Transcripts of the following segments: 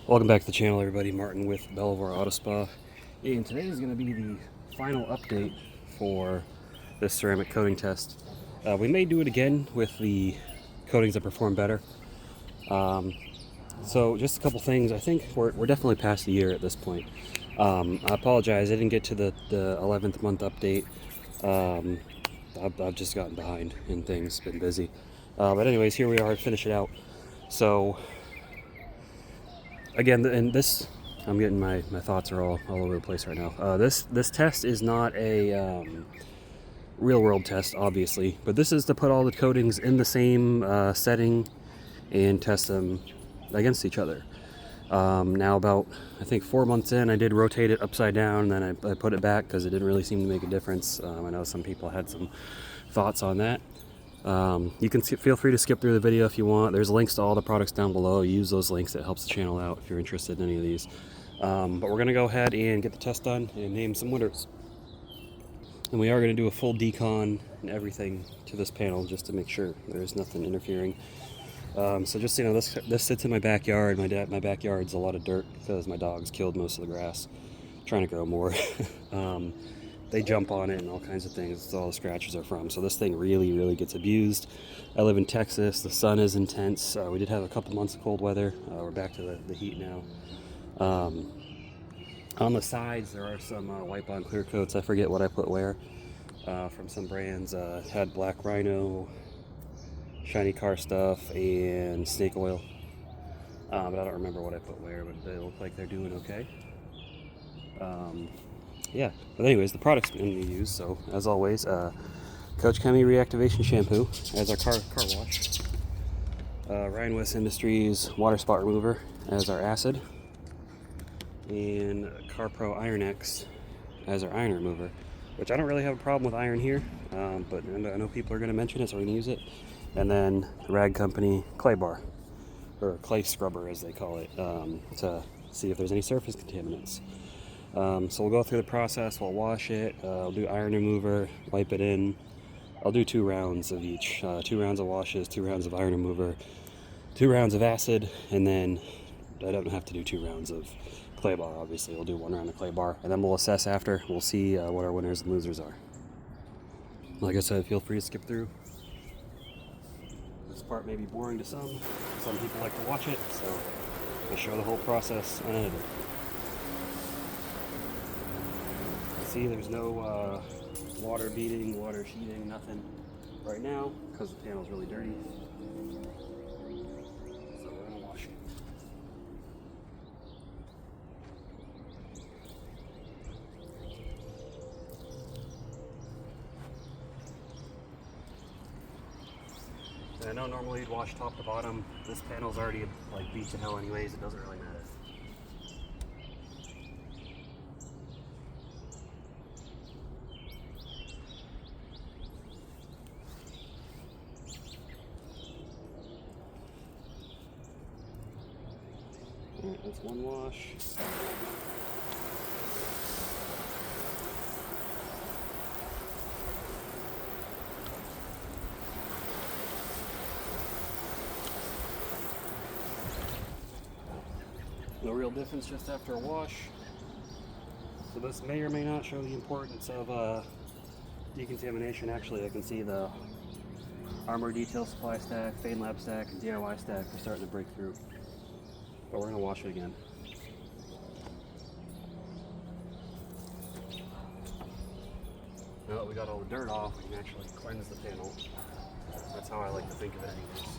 Welcome back to the channel, everybody. Martin with Belvoir Auto Spa, and today is going to be the final update for this ceramic coating test. We may do it again with the coatings that perform better. So just a couple things. I think we're definitely past a year at this point. I apologize, I didn't get to the 11th month update. I've just gotten behind and things, been busy. But anyways, here we are, finish it out. So again, and this, I'm getting my thoughts are all over the place right now. This test is not a real world test, obviously, but this is to put all the coatings in the same setting and test them against each other. Now about, I think 4 months in, I did rotate it upside down, and then I put it back because it didn't really seem to make a difference. I know some people had some thoughts on that. You can feel free to skip through the video if you want. There's links to all the products down below. Use those links, it helps the channel out if you're interested in any of these. But we're going to go ahead and get the test done and name some winners. And we are going to do a full decon and everything to this panel just to make sure there's nothing interfering. So just so you know, this sits in my backyard. My backyard's a lot of dirt because my dogs killed most of the grass, trying to grow more. They jump on it and all kinds of things. That's all the scratches are from. So this thing really gets abused. I live in Texas. The sun is intense. We did have a couple months of cold weather. We're back to the heat now. On the sides there are some wipe-on clear coats. I forget what I put where. From some brands. Had black rhino, shiny car stuff, and snake oil. But I don't remember what I put where, but they look like they're doing okay. Yeah, but anyways, the product's going to be used. So as always, Coach Chemi Reactivation Shampoo as our car wash. Ryan West Industries Water Spot Remover as our acid. And Car Pro Iron X as our iron remover. Which I don't really have a problem with iron here, but I know people are going to mention it, so we're going to use it. And then the Rag Company Clay Bar, or Clay Scrubber as they call it, to see if there's any surface contaminants. So we'll go through the process, we'll wash it, I'll do iron remover, wipe it in. I'll do 2 rounds of each, 2 rounds of washes, 2 rounds of iron remover, 2 rounds of acid, and then I don't have to do 2 rounds of clay bar, obviously. We'll do 1 round of clay bar, and then we'll assess after. We'll see what our winners and losers are. Like I said, feel free to skip through. This part may be boring to some people like to watch it, so I'll show the whole process unedited. See, there's no water beading, water sheeting, nothing right now because the panel's really dirty. So we're gonna wash it. And I know normally you'd wash top to bottom. This panel's already like beat to hell anyways, it doesn't really matter. Alright, that's 1 wash. No real difference just after a wash. So this may or may not show the importance of decontamination. Actually, I can see the Armor Detail Supply Stack, Feynlab Stack, and DIY Stack are starting to break through. But we're going to wash it again. Now that we got all the dirt off, we can actually cleanse the panel. That's how I like to think of it anyways.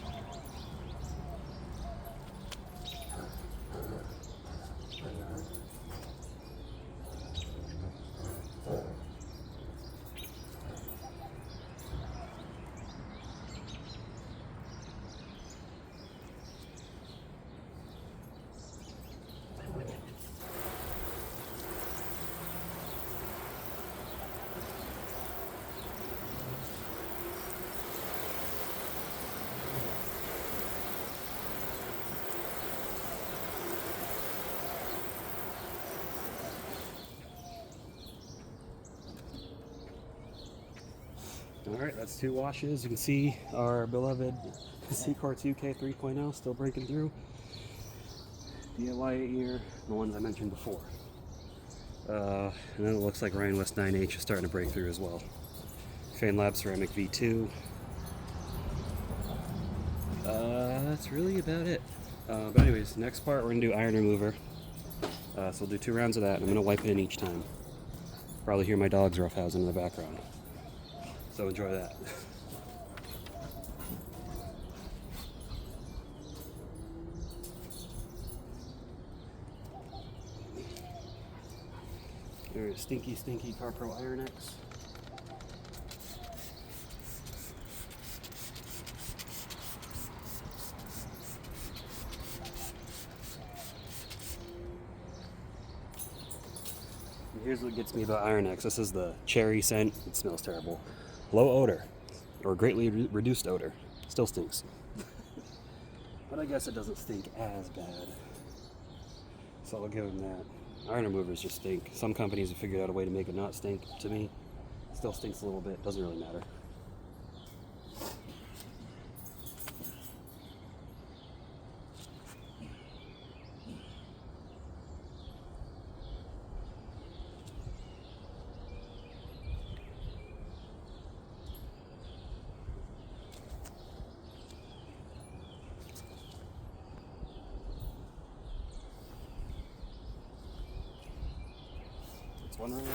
Alright, that's 2 washes. You can see our beloved Secor 2K 3.0 still breaking through. DIY ear, the ones I mentioned before. And then it looks like Ryan West 9H is starting to break through as well. Feynlab Ceramic V2. That's really about it. But anyways, next part we're going to do iron remover. So we'll do 2 rounds of that, and I'm going to wipe it in each time. Probably hear my dogs roughhousing in the background. So enjoy that. There's stinky CarPro Iron X. And here's what gets me about Iron X. This is the cherry scent. It smells terrible. Low odor, or greatly reduced odor. Still stinks. But I guess it doesn't stink as bad. So I'll give them that. Iron removers just stink. Some companies have figured out a way to make it not stink. To me, it still stinks a little bit. Doesn't really matter. It's one round.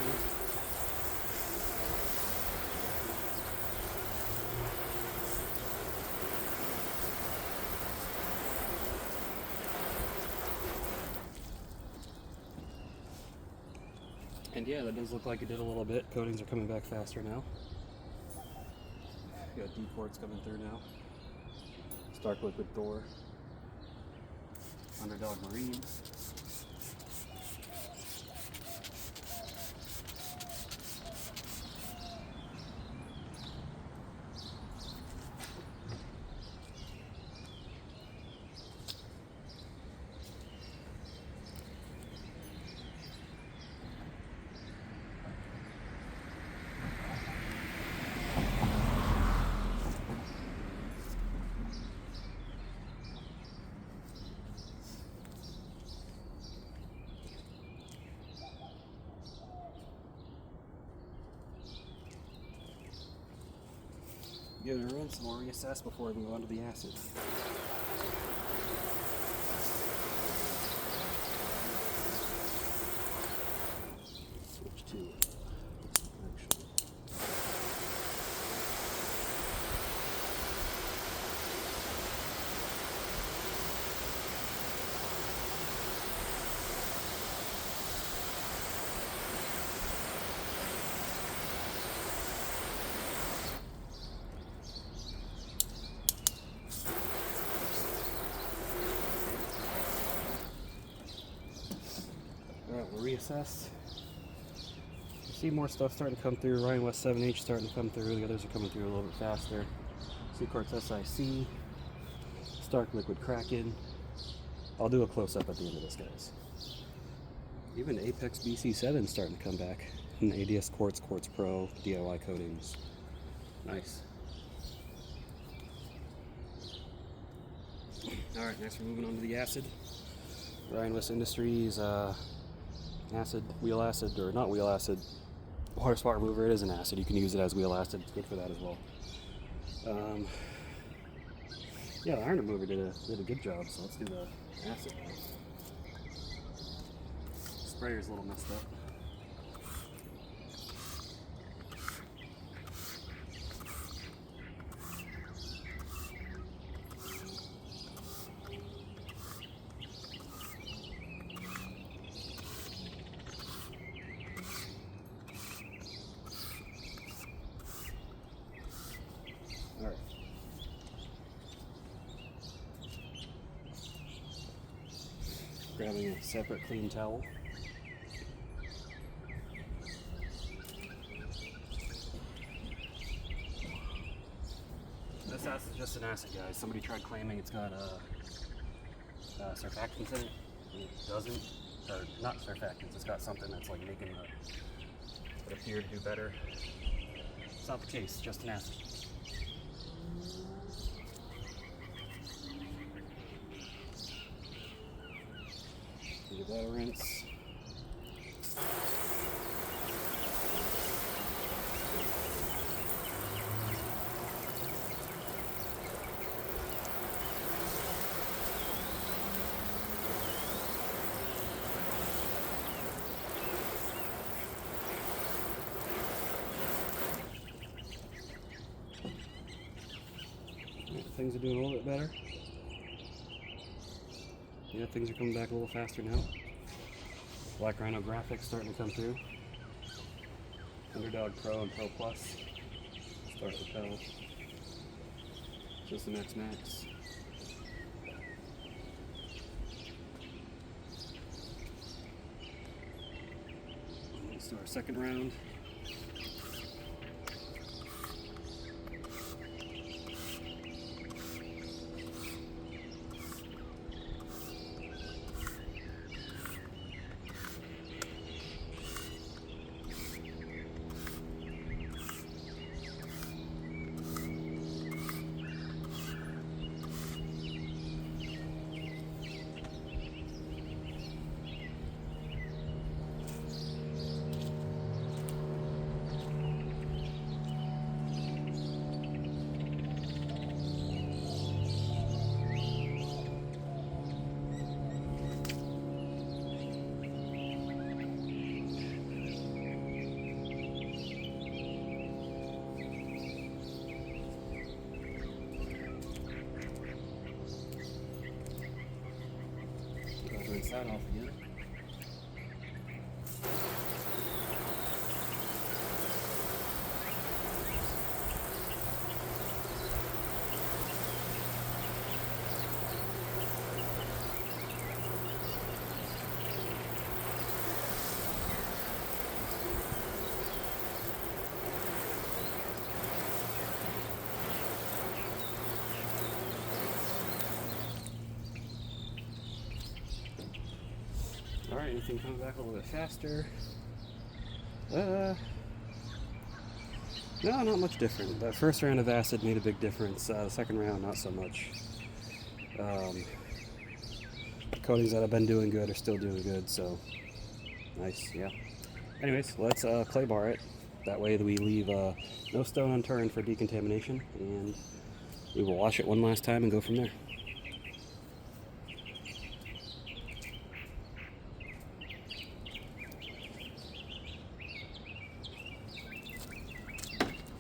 And yeah, that does look like it did a little bit. Coatings are coming back faster now. We got D-quartz coming through now. Stark Liquid Thor. Underdog Marine. Give it a rinse and we'll reassess before we move on to the acid. Switch to actually. Alright, we'll reassess. You see more stuff starting to come through. Ryan West 7H starting to come through. The others are coming through a little bit faster. C-Quartz SIC. Stark Liquid Kraken. I'll do a close-up at the end of this, guys. Even Apex BC7 starting to come back. And ADS Quartz, Quartz Pro, DIY coatings. Nice. Alright, next we're moving on to the acid. Ryan West Industries acid, wheel acid, or not wheel acid, water spot remover. It is an acid. You can use it as wheel acid. It's good for that as well. Yeah, the iron remover did a good job, so let's do the acid now. Sprayer's a little messed up. Alright. Grabbing a separate clean towel. This acid is just an acid, guys. Somebody tried claiming it's got surfactants in it. It doesn't. Or not surfactants, it's got something that's like making it appear to do better. It's not the case, just an acid. Give that a rinse. Things are doing a little bit better. Yeah, things are coming back a little faster now. Black Rhino graphics starting to come through. Underdog Pro and Pro Plus start to tell. System X Max. Let's do our second round. Rinse that off again. Alright, anything comes back a little bit faster? No, not much different. That first round of acid made a big difference. The second round, not so much. The coatings that have been doing good are still doing good, so nice, yeah. Anyways, let's clay bar it. That way we leave no stone unturned for decontamination, and we will wash it one last time and go from there.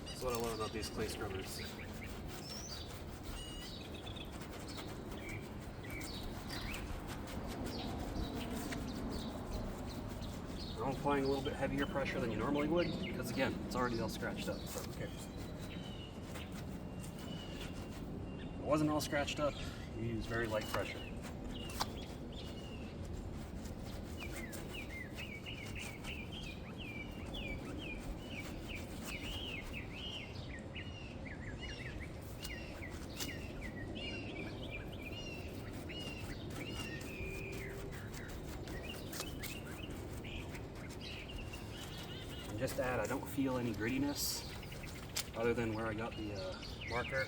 That's what I love about these clay scrubbers. I'm applying a little bit heavier pressure than you normally would, because again, it's already all scratched up, so who cares? If it wasn't all scratched up, you use very light pressure. Just to add, I don't feel any grittiness other than where I got the marker.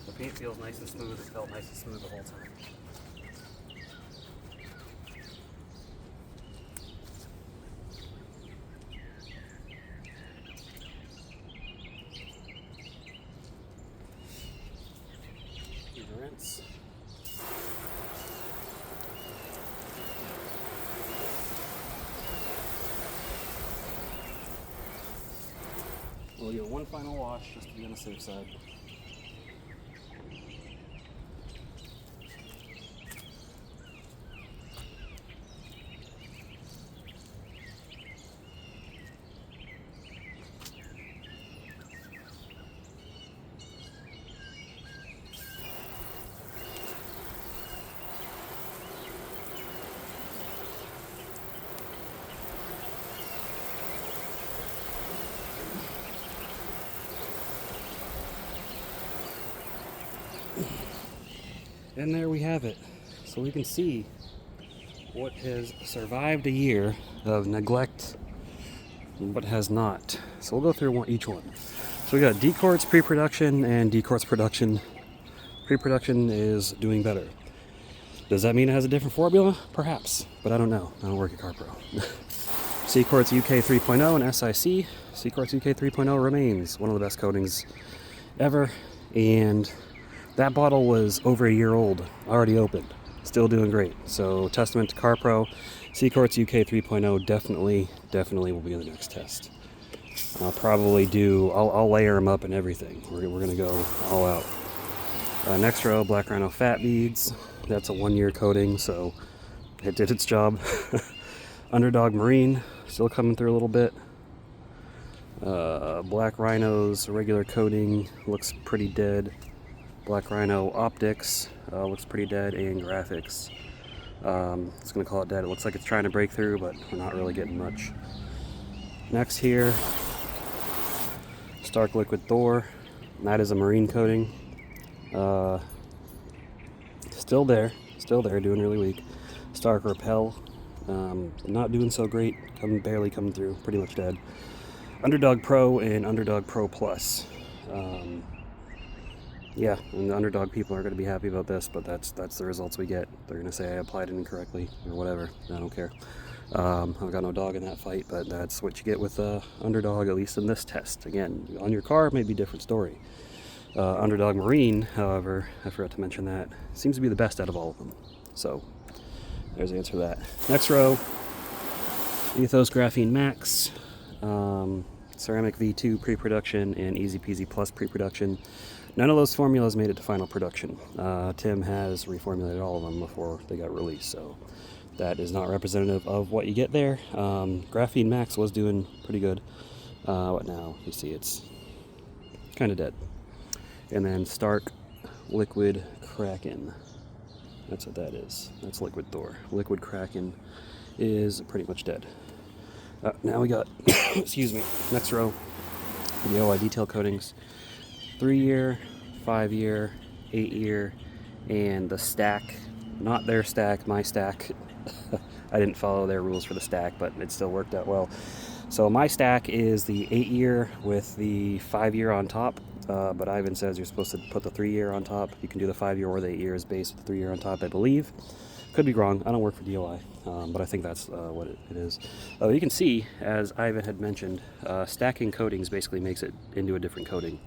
The paint feels nice and smooth. It felt nice and smooth the whole time. Give a rinse. We'll give it one final wash just to be on the safe side. And there we have it. So we can see what has survived a year of neglect and what has not. So we'll go through each one. So we got decorts pre-production and decorts production. Pre-production is doing better. Does that mean it has a different formula? Perhaps, but I don't know. I don't work at CarPro. C-Quartz UK 3.0 and SIC. C-Quartz UK 3.0 remains one of the best coatings ever, and that bottle was over a year old, already opened, still doing great. So testament to CarPro. C-Quartz UK 3.0 definitely will be the next test. I'll probably I'll layer them up and everything. We're gonna go all out. Next row, Black Rhino Fat Beads. That's a 1-year coating, so it did its job. Underdog Marine, still coming through a little bit. Black Rhino's regular coating looks pretty dead. Black Rhino Optics looks pretty dead, and Graphics. It's gonna call it dead. It looks like it's trying to break through, but we're not really getting much. Next here, Stark Liquid Thor. That is a marine coating. Still there, doing really weak. Stark Repel, not doing so great, barely coming through, pretty much dead. Underdog Pro and Underdog Pro Plus. Yeah, and the Underdog people are going to be happy about this, but that's the results we get. They're going to say I applied it incorrectly or whatever. I don't care. I've got no dog in that fight, but that's what you get with Underdog, at least in this test. Again, on your car, maybe a different story. Underdog Marine, however, I forgot to mention that, seems to be the best out of all of them. So, there's the answer to that. Next row, Ethos Graphene Max, Ceramic V2 pre-production, and Easy Peasy Plus pre-production. None of those formulas made it to final production. Tim has reformulated all of them before they got released, so that is not representative of what you get there. Graphene Max was doing pretty good. What now? You see it's kind of dead. And then Stark Liquid Kraken. That's what that is. That's Liquid Thor. Liquid Kraken is pretty much dead. Now we got, excuse me, next row, the OI detail coatings. 3-year, 5-year, 8-year, and the stack. Not their stack, my stack. I didn't follow their rules for the stack, but it still worked out well. So my stack is the 8-year with the 5-year on top. But Ivan says you're supposed to put the 3-year on top. You can do the 5-year or the 8 years base with the 3-year on top, I believe. Could be wrong. I don't work for DOI, but I think that's what it is. You can see, as Ivan had mentioned, stacking coatings basically makes it into a different coating.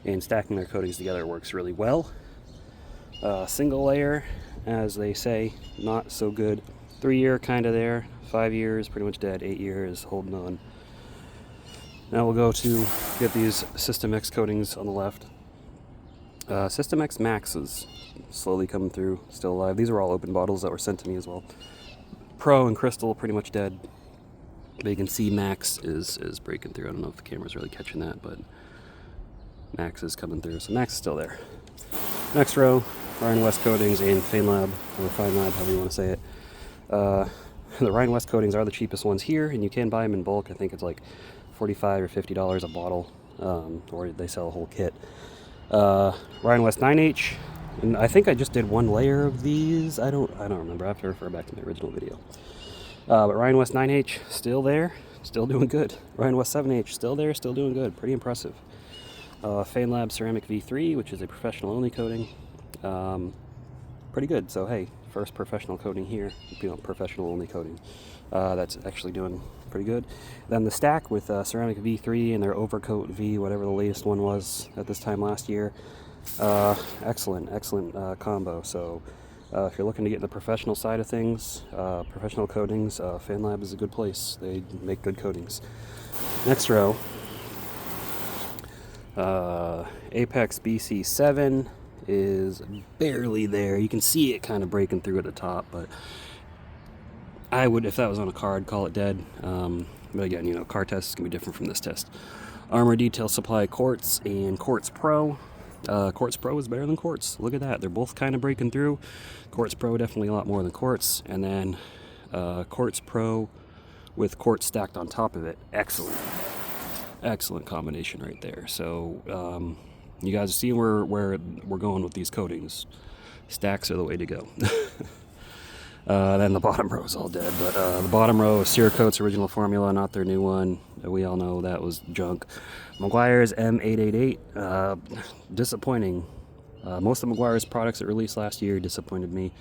And stacking their coatings together works really well. Single layer, as they say, not so good. 3-year kind of there. 5 years, pretty much dead. 8 years, holding on. Now we'll go to get these System X coatings on the left. System X Max is slowly coming through, still alive. These are all open bottles that were sent to me as well. Pro and Crystal pretty much dead. But you can see Max is breaking through. I don't know if the camera's really catching that, but Max is coming through. So Max is still there. Next row, Ryan West coatings and Feynlab, or Feynlab, however you want to say it. The Ryan West coatings are the cheapest ones here, and you can buy them in bulk. I think it's like $45 or $50 a bottle, or they sell a whole kit. Ryan West 9H, and I think I just did 1 layer of these. I don't remember. I have to refer back to my original video. But Ryan West 9H still there, still doing good. Ryan West 7H still there, still doing good. Pretty impressive. Feynlab Ceramic V3, which is a professional only coating. Pretty good. So hey, first professional coating here, professional only coating. That's actually doing pretty good. Then the stack with Ceramic V3 and their Overcoat V, whatever the latest one was at this time last year. Excellent combo. So if you're looking to get in the professional side of things, professional coatings, Feynlab is a good place. They make good coatings. Next row, Apex BC7 is barely there. You can see it kind of breaking through at the top, but I would, if that was on a car, I'd call it dead. But again, car tests can be different from this test. Armor Detail Supply Quartz and Quartz Pro. Quartz Pro is better than Quartz. Look at that. They're both kind of breaking through. Quartz Pro definitely a lot more than Quartz. And then Quartz Pro with Quartz stacked on top of it. Excellent combination right there. So you guys see where we're going with these coatings. Stacks are the way to go. Then the bottom row is all dead, but the bottom row is Cerakote's original formula, not their new one. We all know that was junk. Meguiar's M888, disappointing. Most of Meguiar's products that released last year disappointed me.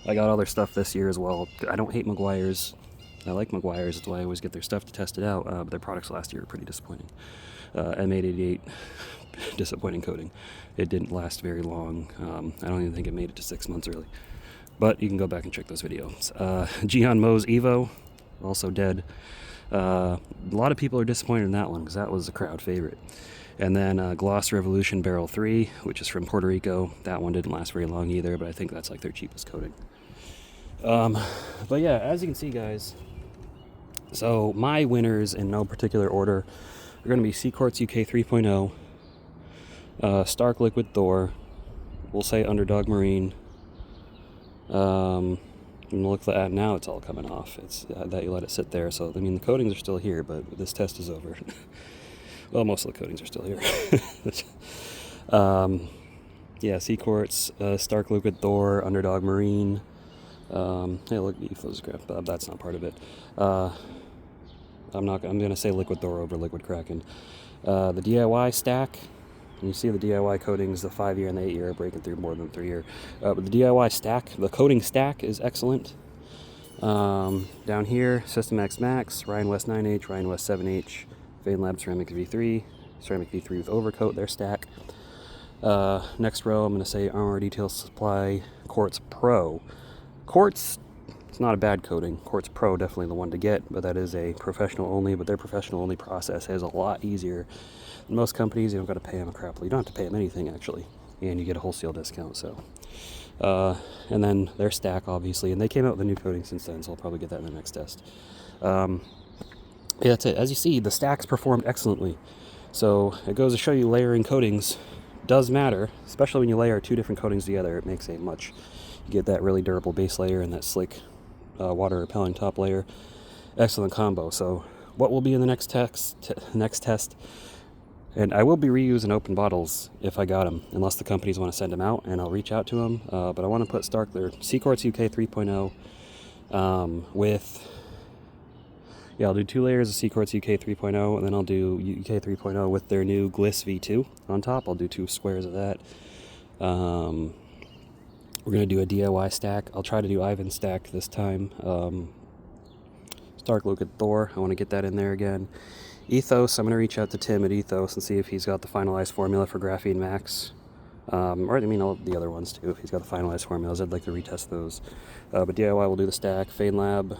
I got all their stuff this year as well. I don't hate Meguiar's. I like Meguiar's. That's why I always get their stuff to test it out. But their products last year were pretty disappointing. M888, disappointing coating. It didn't last very long. I don't even think it made it to 6 months early. But you can go back and check those videos. Gion Mo's Evo, also dead. A lot of people are disappointed in that one because that was a crowd favorite. And then Gloss Revolution Barrel 3, which is from Puerto Rico. That one didn't last very long either, but I think that's like their cheapest coating. But yeah, as you can see, guys, so my winners in no particular order are going to be Seaquartz UK 3.0, Stark Liquid Thor, we'll say Underdog Marine. Look at now, it's all coming off. It's that you let it sit there. So I mean, the coatings are still here, but this test is over. Well, most of the coatings are still here. Yeah, Seaquartz, Stark Liquid Thor, Underdog Marine. Hey, look, Etho's graph. That's not part of it. I'm gonna say Liquid Thor over Liquid Kraken. The DIY stack. And you see the DIY coatings, the 5-year and the 8-year are breaking through more than 3-year. But the DIY stack, the coating stack is excellent. Down here, System X Max, Ryan West 9H, Ryan West 7H, Feynlab Ceramic V3, Ceramic V3 with overcoat, their stack. Next row, I'm going to say Armor Detail Supply Quartz Pro. Quartz, it's not a bad coating. Quartz Pro, definitely the one to get, but that is a professional only, but their professional only process is a lot easier than most companies. You don't got to pay them a crap. You don't have to pay them anything, actually, and you get a wholesale discount, so. And then their stack, obviously, and they came out with a new coating since then, so I'll probably get that in the next test. Yeah, that's it. As you see, the stacks performed excellently. So it goes to show you layering coatings does matter, especially when you layer 2 different coatings together. It makes a much, you get that really durable base layer and that slick water repelling top layer. Excellent combo. So what will be in the next test? And I will be reusing open bottles if I got them, unless the companies want to send them out, and I'll reach out to them. But I want to put Seaquartz UK 3.0 with. Yeah, I'll do 2 layers of Seaquartz UK 3.0, and then I'll do UK 3.0 with their new Gliss V2 on top. I'll do 2 squares of that. We're going to do a DIY stack. I'll try to do Ivan stack this time. Stark Liquid Thor, I want to get that in there again. Ethos, I'm going to reach out to Tim at Ethos and see if he's got the finalized formula for Graphene Max. Or I mean all the other ones too, if he's got the finalized formulas. I'd like to retest those. But DIY will do the stack. Feynlab,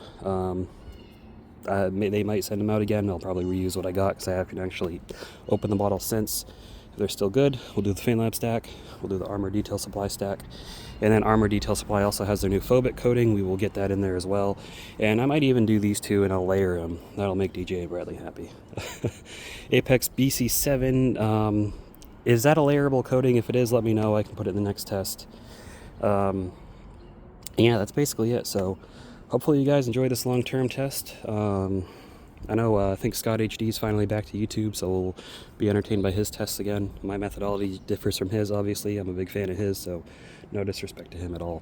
they might send them out again. I'll probably reuse what I got because I haven't actually opened the bottle since. If they're still good, we'll do the Feynlab stack. We'll do the Armor Detail Supply stack. And then Armor Detail Supply also has their new phobic coating. We will get that in there as well. And I might even do these 2 and I'll layer them. That'll make DJ and Bradley happy. Apex BC7. Is that a layerable coating? If it is, let me know. I can put it in the next test. Yeah, that's basically it. So hopefully you guys enjoy this long-term test. I know, I think Scott HD is finally back to YouTube, so we'll be entertained by his tests again. My methodology differs from his, obviously. I'm a big fan of his, so no disrespect to him at all.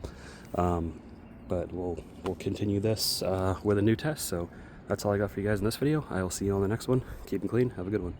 But we'll continue this with a new test. So that's all I got for you guys in this video. I will see you on the next one. Keep them clean. Have a good one.